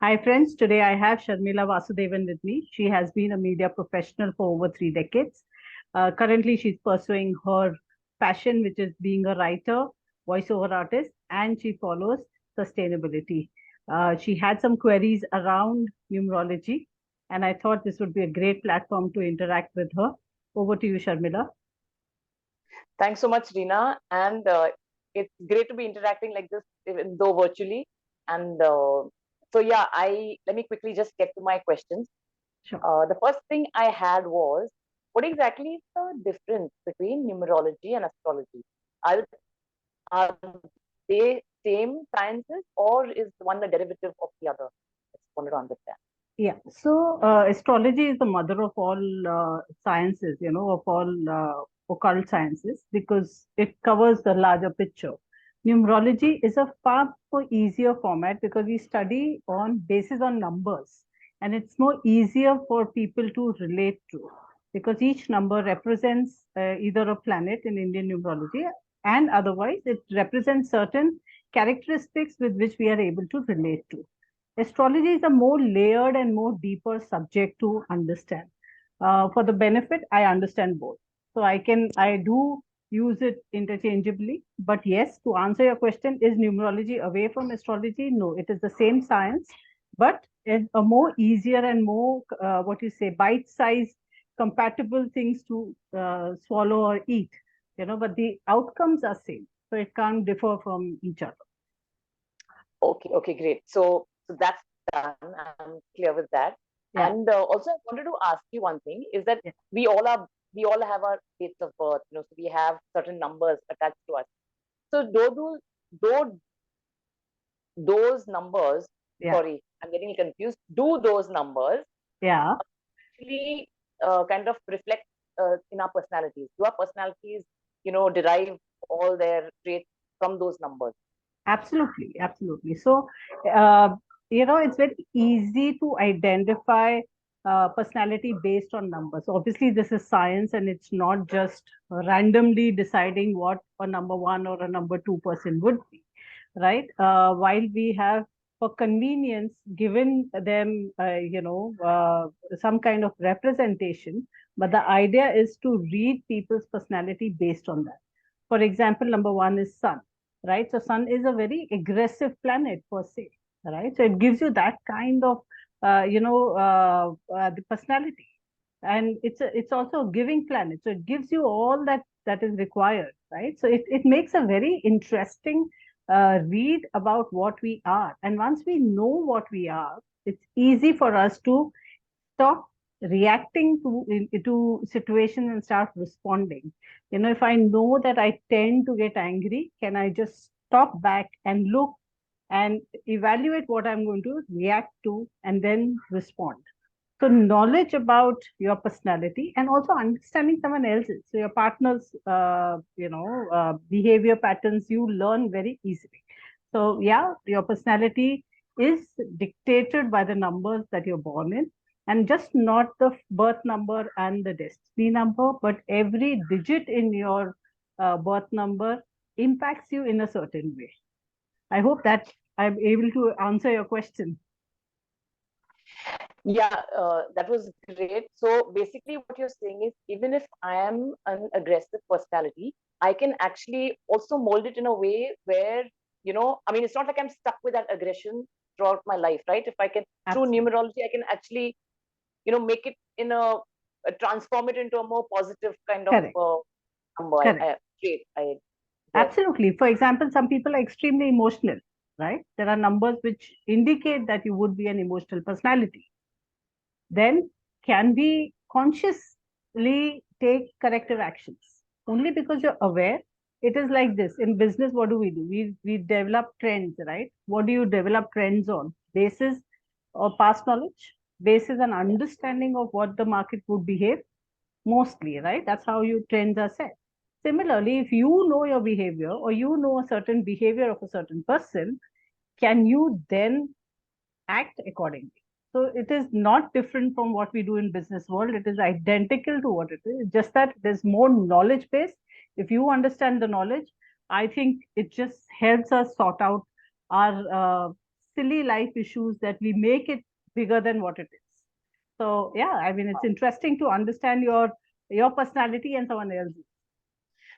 Hi friends, today I have Sharmila Vasudevan with me. She has been a media professional for over 3 decades. Currently, she's pursuing her passion, which is being a writer, voiceover artist, and she follows sustainability. She had some queries around numerology, and I thought this would be a great platform to interact with her. Over to you, Sharmila. Thanks so much, Reena. And it's great to be interacting like this, even though virtually. And so, yeah, I let me quickly just get to my questions. Sure. The first thing I had was, what exactly is the difference between numerology and astrology? Are, are they same sciences, or is one a derivative of the other? Just wanted to understand. Yeah, so astrology is the mother of all sciences, of all occult sciences, because it covers the larger picture. Numerology is a far more easier format because we study on basis on numbers, and it's more easier for people to relate to because each number represents either a planet in Indian numerology, and otherwise it represents certain characteristics with which we are able to relate to. Astrology is a more layered and more deeper subject to understand. For the benefit, I understand both. So I do use it interchangeably. But yes, to answer your question, is numerology away from astrology? No, it is the same science, but it's a more easier and more, what you say, bite-sized, compatible things to swallow or eat. But the outcomes are same. So it can't differ from each other. Okay, great. So that's done. I'm clear with that. Yeah. And also, I wanted to ask you one thing: is that Yeah. we all have our dates of birth, so we have certain numbers attached to us. So do those numbers, Yeah. sorry, I'm getting confused. Do those numbers Yeah. actually kind of reflect in our personalities? Do our personalities, derive all their traits from those numbers? Absolutely, absolutely. So, uh, it's very easy to identify personality based on numbers. Obviously, this is science, and it's not just randomly deciding what a number one or a number two person would be, right? While we have, for convenience, given them, some kind of representation, but the idea is to read people's personality based on that. For example, number one is sun, right? So sun is a very aggressive planet per se, right? So it gives you that kind of the personality, and it's also a giving planet, so it gives you all that is required, right? So it makes a very interesting read about what we are, and once we know what we are, it's easy for us to stop reacting to situation and start responding. If I know that I tend to get angry, can I just stop back and look and evaluate what I'm going to react to and then respond? So knowledge about your personality and also understanding someone else's, so your partner's, behavior patterns, you learn very easily. So yeah, your personality is dictated by the numbers that you're born in, and just not the birth number and the destiny number, but every digit in your birth number impacts you in a certain way. I hope that I'm able to answer your question. Yeah, that was great. So basically, what you're saying is, even if I am an aggressive personality, I can actually also mold it in a way where, I mean, it's not like I'm stuck with that aggression throughout my life, right? If I can, through Absolutely. numerology, I can actually, make it in transform it into a more positive kind of Correct. number, Correct. trait. Yes. Absolutely. For example, some people are extremely emotional, right? There are numbers which indicate that you would be an emotional personality. Then can we consciously take corrective actions? Only because you're aware. It is like this. In business, what do? We develop trends, right? What do you develop trends on? Basis or past knowledge, basis and Yeah. understanding of what the market would behave mostly, right? That's how you trends are set. Similarly, if you know your behavior or you know a certain behavior of a certain person, can you then act accordingly? So it is not different from what we do in business world. It is identical to what it is. Just that there's more knowledge base. If you understand the knowledge, I think it just helps us sort out our silly life issues that we make it bigger than what it is. So yeah, I mean, it's interesting to understand your personality and someone else's.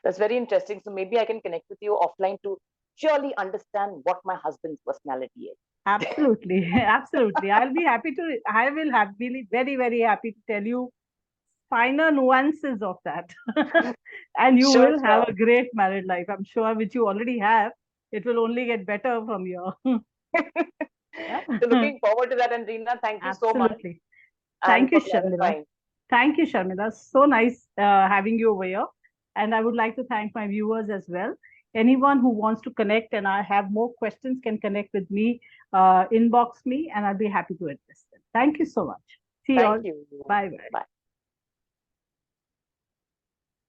That's very interesting. So maybe I can connect with you offline to surely understand what my husband's personality is. Absolutely, absolutely. I will be very, very happy to tell you finer nuances of that. And you Sure, will have sure. a great married life, I'm sure, which you already have. It will only get better from here. Yeah. So looking forward to that. And Reena, thank you so much Absolutely. and Thank you, for Sharmila. clarifying. Thank you, Sharmila. So nice having you over here. And I would like to thank my viewers as well. Anyone who wants to connect and I have more questions can connect with me, inbox me, and I'll be happy to address them. Thank you so much. See you Thank all. you. Bye bye. Bye.